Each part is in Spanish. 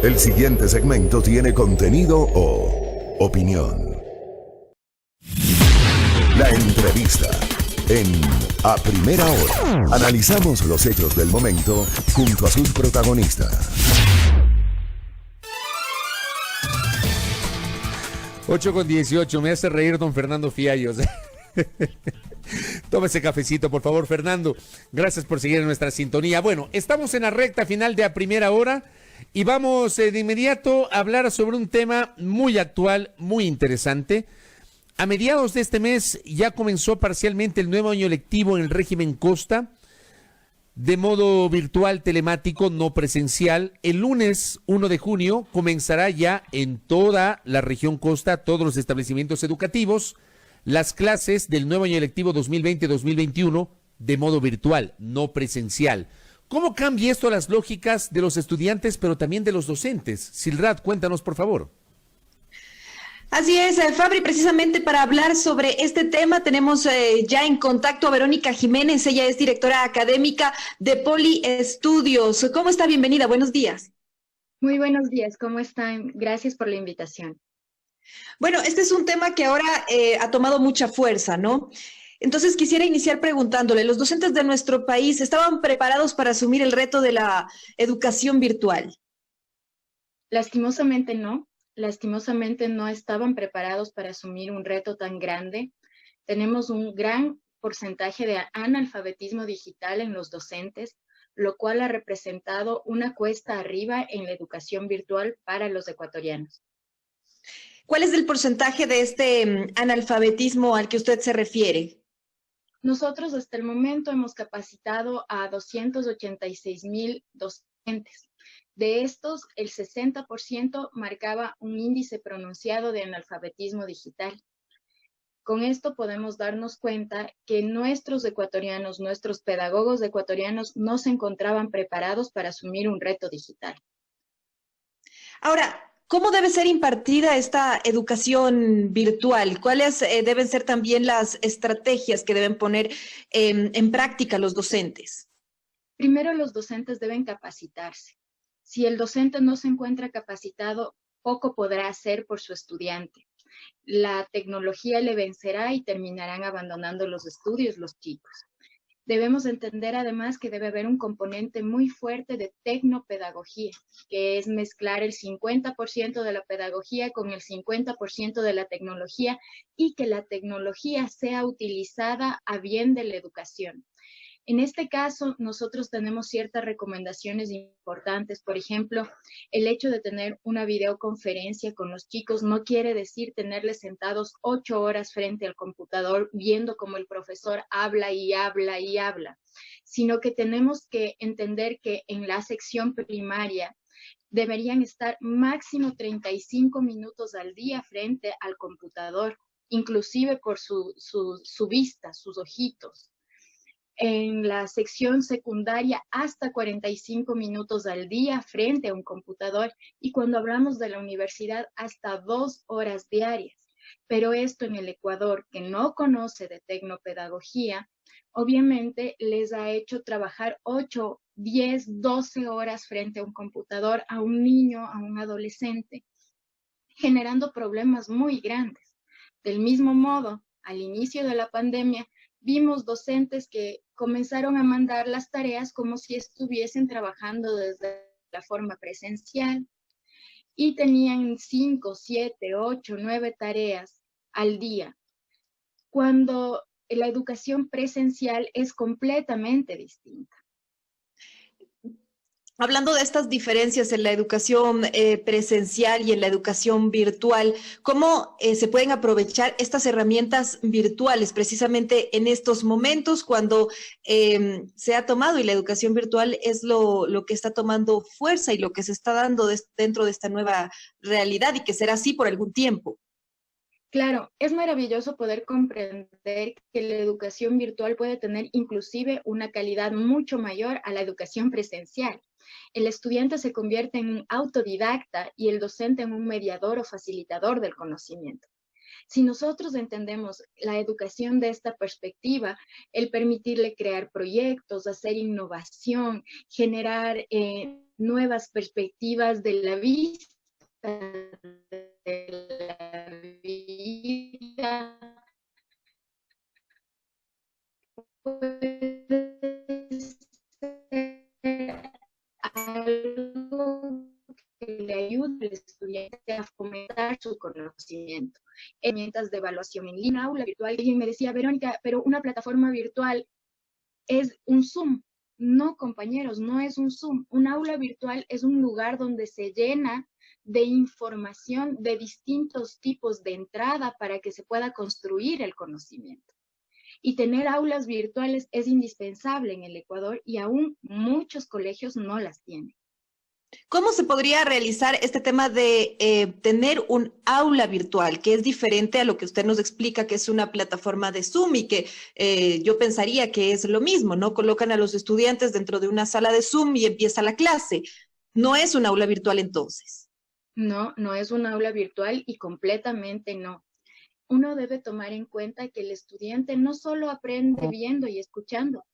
El siguiente segmento tiene contenido o opinión. La entrevista en A Primera Hora. Analizamos los hechos del momento junto a sus protagonistas. 8:18, me hace reír don Fernando Fiallos. Tómese cafecito, por favor, Fernando. Gracias por seguir en nuestra sintonía. Bueno, estamos en la recta final de A Primera Hora y vamos de inmediato a hablar sobre un tema muy actual, muy interesante. A mediados de este mes ya comenzó parcialmente el nuevo año lectivo en el régimen Costa, de modo virtual, telemático, no presencial. El lunes 1 de junio comenzará ya en toda la región Costa, todos los establecimientos educativos, las clases del nuevo año lectivo 2020-2021 de modo virtual, no presencial. ¿Cómo cambia esto las lógicas de los estudiantes, pero también de los docentes? Silrat, cuéntanos, por favor. Así es, Fabri, precisamente para hablar sobre este tema tenemos ya en contacto a Verónica Jiménez, ella es directora académica de Poli Estudios. ¿Cómo está? Bienvenida, buenos días. Muy buenos días, ¿cómo están? Gracias por la invitación. Bueno, este es un tema que ahora ha tomado mucha fuerza, ¿no? Entonces quisiera iniciar preguntándole, ¿los docentes de nuestro país estaban preparados para asumir el reto de la educación virtual? Lastimosamente no. Lastimosamente no estaban preparados para asumir un reto tan grande. Tenemos un gran porcentaje de analfabetismo digital en los docentes, lo cual ha representado una cuesta arriba en la educación virtual para los ecuatorianos. ¿Cuál es el porcentaje de este analfabetismo al que usted se refiere? Nosotros hasta el momento hemos capacitado a 286,000 docentes. De estos, el 60% marcaba un índice pronunciado de analfabetismo digital. Con esto podemos darnos cuenta que nuestros ecuatorianos, nuestros pedagogos ecuatorianos no se encontraban preparados para asumir un reto digital. Ahora, ¿cómo debe ser impartida esta educación virtual? ¿Cuáles deben ser también las estrategias que deben poner en práctica los docentes? Primero, los docentes deben capacitarse. Si el docente no se encuentra capacitado, poco podrá hacer por su estudiante. La tecnología le vencerá y terminarán abandonando los estudios los chicos. Debemos entender además que debe haber un componente muy fuerte de tecnopedagogía, que es mezclar el 50% de la pedagogía con el 50% de la tecnología y que la tecnología sea utilizada a bien de la educación. En este caso, nosotros tenemos ciertas recomendaciones importantes. Por ejemplo, el hecho de tener una videoconferencia con los chicos no quiere decir tenerles sentados 8 horas frente al computador viendo cómo el profesor habla y habla y habla, sino que tenemos que entender que en la sección primaria deberían estar máximo 35 minutos al día frente al computador, inclusive por su vista, sus ojitos. En la sección secundaria hasta 45 minutos al día frente a un computador y cuando hablamos de la universidad hasta 2 horas diarias. Pero esto en el Ecuador, que no conoce de tecnopedagogía, obviamente les ha hecho trabajar 8, 10, 12 horas frente a un computador a un niño, a un adolescente, generando problemas muy grandes. Del mismo modo, al inicio de la pandemia, vimos docentes que comenzaron a mandar las tareas como si estuviesen trabajando desde la forma presencial y tenían 5, 7, 8, 9 tareas al día, cuando la educación presencial es completamente distinta. Hablando de estas diferencias en la educación presencial y en la educación virtual, ¿cómo se pueden aprovechar estas herramientas virtuales precisamente en estos momentos cuando se ha tomado y la educación virtual es lo que está tomando fuerza y lo que se está dando dentro de esta nueva realidad y que será así por algún tiempo? Claro, es maravilloso poder comprender que la educación virtual puede tener inclusive una calidad mucho mayor a la educación presencial. El estudiante se convierte en un autodidacta y el docente en un mediador o facilitador del conocimiento. Si nosotros entendemos la educación de esta perspectiva, el permitirle crear proyectos, hacer innovación, generar nuevas perspectivas de la vista, de la vida. Puede ser algo que le ayude al estudiante a fomentar su conocimiento. Herramientas de evaluación en línea, aula virtual. Alguien me decía, Verónica, pero una plataforma virtual es un Zoom. No, compañeros, no es un Zoom. Un aula virtual es un lugar donde se llena de información de distintos tipos de entrada para que se pueda construir el conocimiento. Y tener aulas virtuales es indispensable en el Ecuador y aún muchos colegios no las tienen. ¿Cómo se podría realizar este tema de tener un aula virtual, que es diferente a lo que usted nos explica, que es una plataforma de Zoom y que yo pensaría que es lo mismo, ¿no? Colocan a los estudiantes dentro de una sala de Zoom y empieza la clase. No es un aula virtual entonces. No, no es un aula virtual y completamente no. Uno debe tomar en cuenta que el estudiante no solo aprende viendo y escuchando,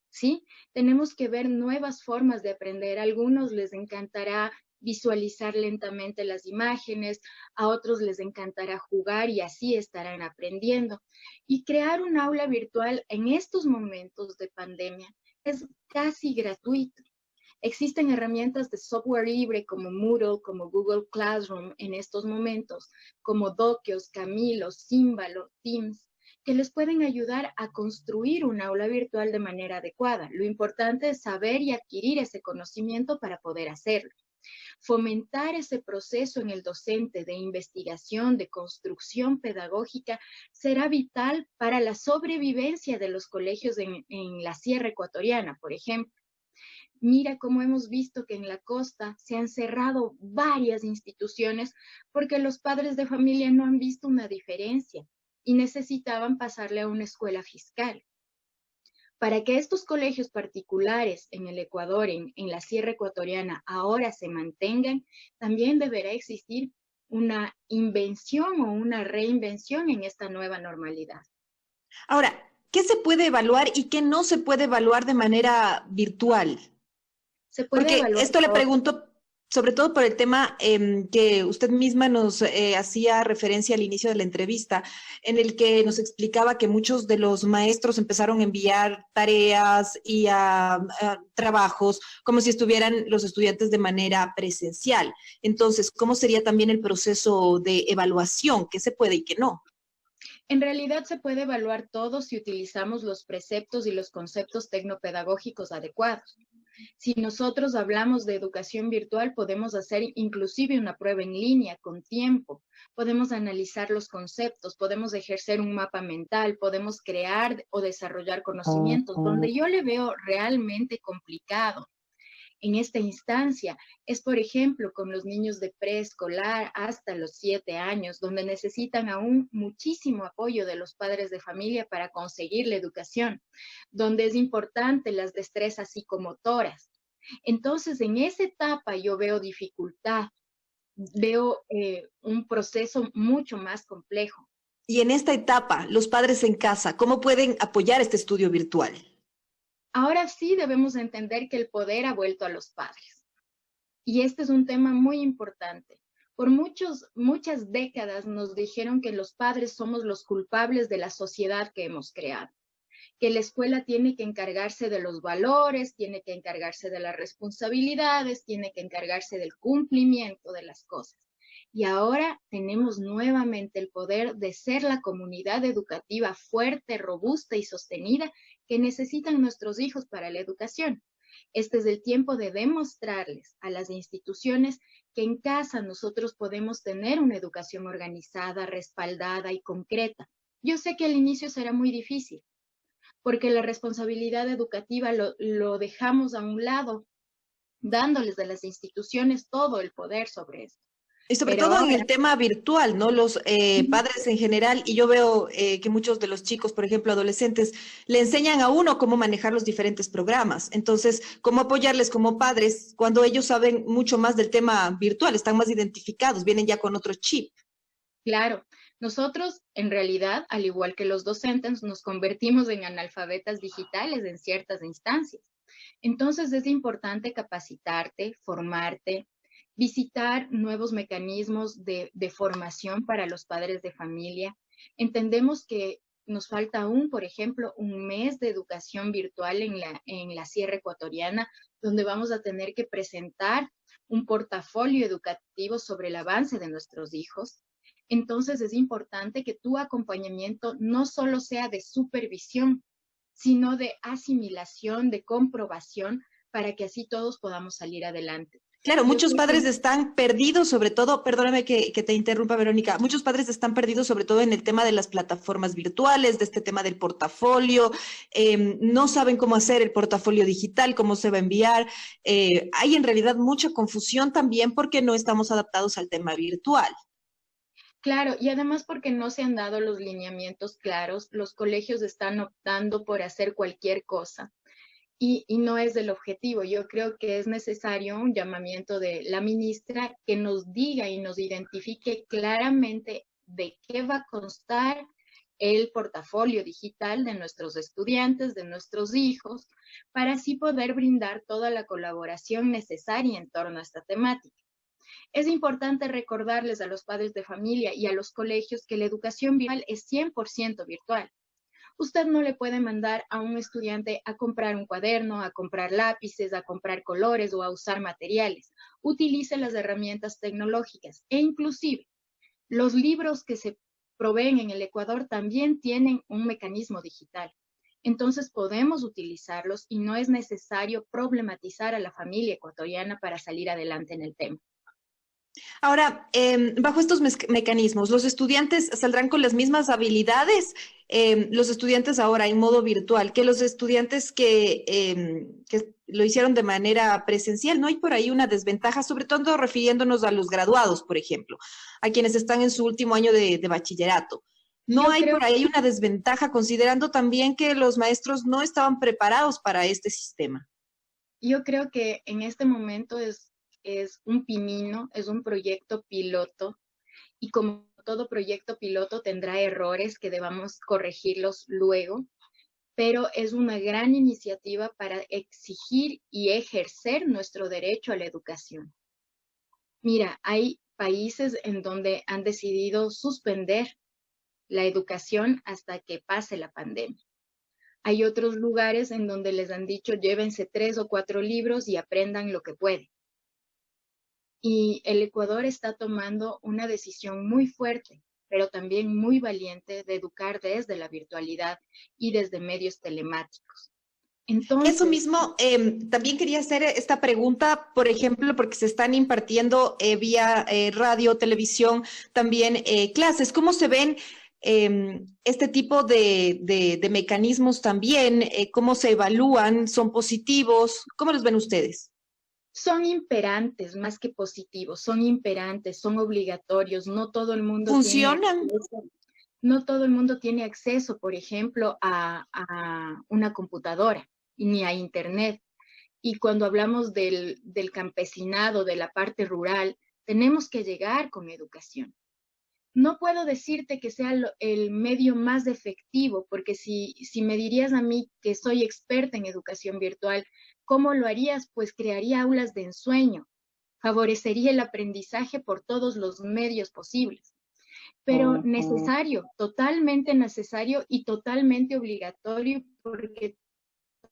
¿sí? Tenemos que ver nuevas formas de aprender. A algunos les encantará visualizar lentamente las imágenes, a otros les encantará jugar y así estarán aprendiendo. Y crear un aula virtual en estos momentos de pandemia es casi gratuito. Existen herramientas de software libre como Moodle, como Google Classroom en estos momentos, como Dokios, Camilo, Símbalo, Teams, que les pueden ayudar a construir un aula virtual de manera adecuada. Lo importante es saber y adquirir ese conocimiento para poder hacerlo. Fomentar ese proceso en el docente de investigación, de construcción pedagógica, será vital para la sobrevivencia de los colegios en la Sierra Ecuatoriana, por ejemplo. Mira cómo hemos visto que en la costa se han cerrado varias instituciones porque los padres de familia no han visto una diferencia y necesitaban pasarle a una escuela fiscal. Para que estos colegios particulares en el Ecuador, en la Sierra Ecuatoriana, ahora se mantengan, también deberá existir una invención o una reinvención en esta nueva normalidad. Ahora, ¿qué se puede evaluar y qué no se puede evaluar de manera virtual? Se puede Porque evaluar esto le todo. pregunto sobre todo por el tema que usted misma nos hacía referencia al inicio de la entrevista, en el que nos explicaba que muchos de los maestros empezaron a enviar tareas y a trabajos como si estuvieran los estudiantes de manera presencial. Entonces, ¿cómo sería también el proceso de evaluación? ¿Qué se puede y qué no? En realidad se puede evaluar todo si utilizamos los preceptos y los conceptos tecnopedagógicos adecuados. Si nosotros hablamos de educación virtual, podemos hacer inclusive una prueba en línea con tiempo, podemos analizar los conceptos, podemos ejercer un mapa mental, podemos crear o desarrollar conocimientos. Donde yo le veo realmente complicado en esta instancia es, por ejemplo, con los niños de preescolar hasta los 7 años, donde necesitan aún muchísimo apoyo de los padres de familia para conseguir la educación, donde es importante las destrezas psicomotoras. Entonces, en esa etapa yo veo dificultad, veo un proceso mucho más complejo. Y en esta etapa, los padres en casa, ¿cómo pueden apoyar este estudio virtual? Ahora sí debemos entender que el poder ha vuelto a los padres. Y este es un tema muy importante. Por muchas décadas nos dijeron que los padres somos los culpables de la sociedad que hemos creado, que la escuela tiene que encargarse de los valores, tiene que encargarse de las responsabilidades, tiene que encargarse del cumplimiento de las cosas. Y ahora tenemos nuevamente el poder de ser la comunidad educativa fuerte, robusta y sostenida que necesitan nuestros hijos para la educación. Este es el tiempo de demostrarles a las instituciones que en casa nosotros podemos tener una educación organizada, respaldada y concreta. Yo sé que al inicio será muy difícil, porque la responsabilidad educativa lo dejamos a un lado, dándoles a las instituciones todo el poder sobre esto. Y sobre Pero todo en ahora, el tema virtual, ¿no? Los padres en general, y yo veo que muchos de los chicos, por ejemplo, adolescentes, le enseñan a uno cómo manejar los diferentes programas. Entonces, ¿cómo apoyarles como padres cuando ellos saben mucho más del tema virtual, están más identificados, vienen ya con otro chip? claro, nosotros en realidad, al igual que los docentes, nos convertimos en analfabetas digitales en ciertas instancias. Entonces es importante capacitarte, formarte, visitar nuevos mecanismos de formación para los padres de familia. Entendemos que nos falta aún, por ejemplo, un mes de educación virtual en la Sierra Ecuatoriana, donde vamos a tener que presentar un portafolio educativo sobre el avance de nuestros hijos. Entonces es importante que tu acompañamiento no solo sea de supervisión, sino de asimilación, de comprobación, para que así todos podamos salir adelante. Claro, Yo muchos creo padres que están perdidos, sobre todo, perdóname que te interrumpa, Verónica, muchos padres están perdidos sobre todo en el tema de las plataformas virtuales, de este tema del portafolio, no saben cómo hacer el portafolio digital, cómo se va a enviar. Hay en realidad mucha confusión también porque no estamos adaptados al tema virtual. claro, y además porque no se han dado los lineamientos claros, los colegios están optando por hacer cualquier cosa y no es el objetivo. Yo creo que es necesario un llamamiento de la ministra que nos diga y nos identifique claramente de qué va a constar el portafolio digital de nuestros estudiantes, de nuestros hijos, para así poder brindar toda la colaboración necesaria en torno a esta temática. Es importante recordarles a los padres de familia y a los colegios que la educación virtual es 100% virtual. Usted no le puede mandar a un estudiante a comprar un cuaderno, a comprar lápices, a comprar colores o a usar materiales. Utilice las herramientas tecnológicas e inclusive los libros que se proveen en el Ecuador también tienen un mecanismo digital. Entonces podemos utilizarlos y no es necesario problematizar a la familia ecuatoriana para salir adelante en el tema. Ahora, bajo estos mecanismos, ¿los estudiantes saldrán con las mismas habilidades? Los estudiantes ahora en modo virtual, que los estudiantes que lo hicieron de manera presencial, ¿no hay por ahí una desventaja, sobre todo refiriéndonos a los graduados, por ejemplo, a quienes están en su último año de bachillerato? ¿No Yo hay creo por ahí una desventaja, considerando también que los maestros no estaban preparados para este sistema? Yo creo que en este momento es un pimino, es un proyecto piloto y como todo proyecto piloto tendrá errores que debamos corregirlos luego, pero es una gran iniciativa para exigir y ejercer nuestro derecho a la educación. Mira, hay países en donde han decidido suspender la educación hasta que pase la pandemia. Hay otros lugares en donde les han dicho llévense 3 o 4 libros y aprendan lo que pueden. Y el Ecuador está tomando una decisión muy fuerte, pero también muy valiente de educar desde la virtualidad y desde medios telemáticos. Eso Entonces, mismo, también quería hacer esta pregunta, por ejemplo, porque se están impartiendo vía radio, televisión, también clases. ¿Cómo se ven este tipo de mecanismos también? ¿Cómo se evalúan? ¿Son positivos? ¿Cómo los ven ustedes? son imperantes más que positivos, son imperantes, son obligatorios, no todo el mundo tiene ¿Funcionan? acceso, no todo el mundo tiene acceso, por ejemplo, a una computadora ni a internet. Y cuando hablamos del campesinado, de la parte rural, tenemos que llegar con educación. No puedo decirte que sea el medio más efectivo, porque si me dirías a mí que soy experta en educación virtual, ¿cómo lo harías? Pues crearía aulas de ensueño, favorecería el aprendizaje por todos los medios posibles, pero necesario, totalmente necesario y totalmente obligatorio, porque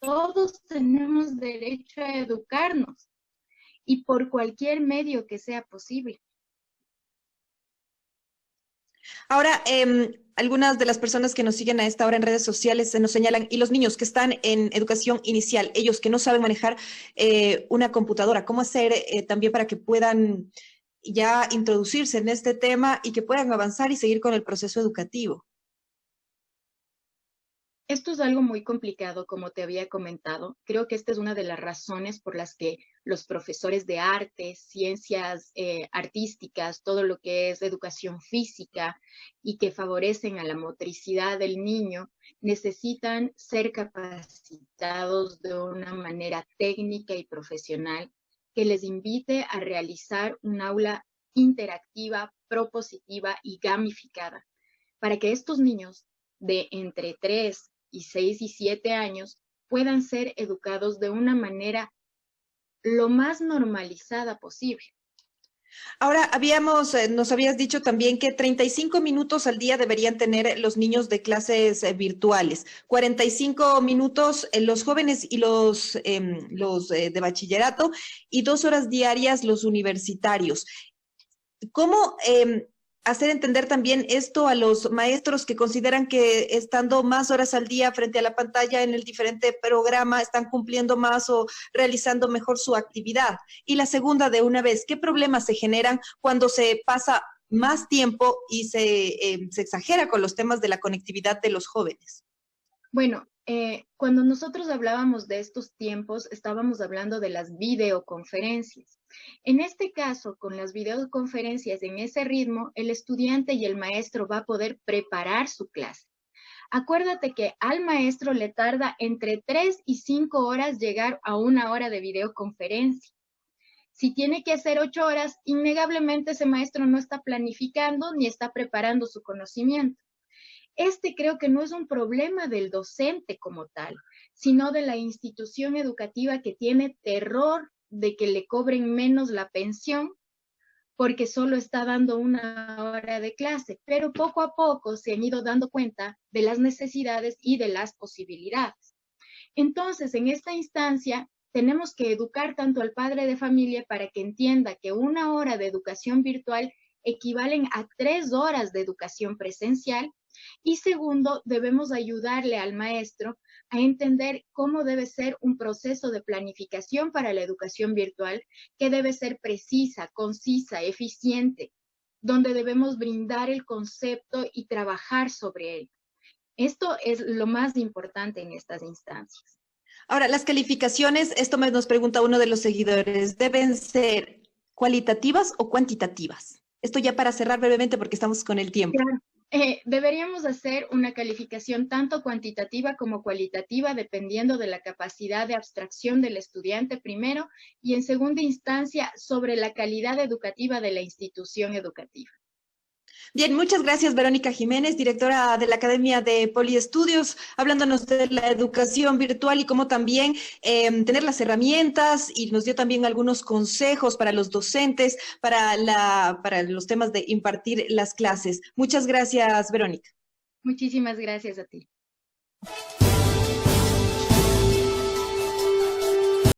todos tenemos derecho a educarnos y por cualquier medio que sea posible. Ahora, algunas de las personas que nos siguen a esta hora en redes sociales se nos señalan, y los niños que están en educación inicial, ellos que no saben manejar una computadora, ¿cómo hacer también para que puedan ya introducirse en este tema y que puedan avanzar y seguir con el proceso educativo? Esto es algo muy complicado, como te había comentado. Creo que esta es una de las razones por las que los profesores de arte, ciencias artísticas, todo lo que es educación física y que favorecen a la motricidad del niño, necesitan ser capacitados de una manera técnica y profesional que les invite a realizar un aula interactiva, propositiva y gamificada, para que estos niños de entre 3 y 6 y 7 años puedan ser educados de una manera lo más normalizada posible. Ahora, nos habías dicho también que 35 minutos al día deberían tener los niños de clases virtuales, 45 minutos los jóvenes y los de bachillerato y 2 horas diarias los universitarios. ¿Cómo hacer entender también esto a los maestros que consideran que estando más horas al día frente a la pantalla en el diferente programa están cumpliendo más o realizando mejor su actividad? Y la segunda, de una vez, ¿qué problemas se generan cuando se pasa más tiempo y se exagera con los temas de la conectividad de los jóvenes? Bueno, cuando nosotros hablábamos de estos tiempos, estábamos hablando de las videoconferencias. En este caso, con las videoconferencias en ese ritmo, el estudiante y el maestro va a poder preparar su clase. Acuérdate que al maestro le tarda entre 3 y 5 horas llegar a 1 hora de videoconferencia. Si tiene que hacer 8 horas, innegablemente ese maestro no está planificando ni está preparando su conocimiento. Creo que no es un problema del docente como tal, sino de la institución educativa que tiene terror de que le cobren menos la pensión porque solo está dando 1 hora de clase, pero poco a poco se han ido dando cuenta de las necesidades y de las posibilidades. Entonces, en esta instancia, tenemos que educar tanto al padre de familia para que entienda que 1 hora de educación virtual equivalen a 3 horas de educación presencial. Y segundo, debemos ayudarle al maestro a entender cómo debe ser un proceso de planificación para la educación virtual, que debe ser precisa, concisa, eficiente, donde debemos brindar el concepto y trabajar sobre él. Esto es lo más importante en estas instancias. Ahora, las calificaciones, nos pregunta uno de los seguidores, ¿deben ser cualitativas o cuantitativas? Esto ya para cerrar brevemente porque estamos con el tiempo. Claro. Deberíamos hacer una calificación tanto cuantitativa como cualitativa, dependiendo de la capacidad de abstracción del estudiante primero y en segunda instancia sobre la calidad educativa de la institución educativa. Bien, muchas gracias, Verónica Jiménez, directora de la Academia de Poliestudios, hablándonos de la educación virtual y cómo también tener las herramientas, y nos dio también algunos consejos para los docentes, para los temas de impartir las clases. Muchas gracias, Verónica. Muchísimas gracias a ti.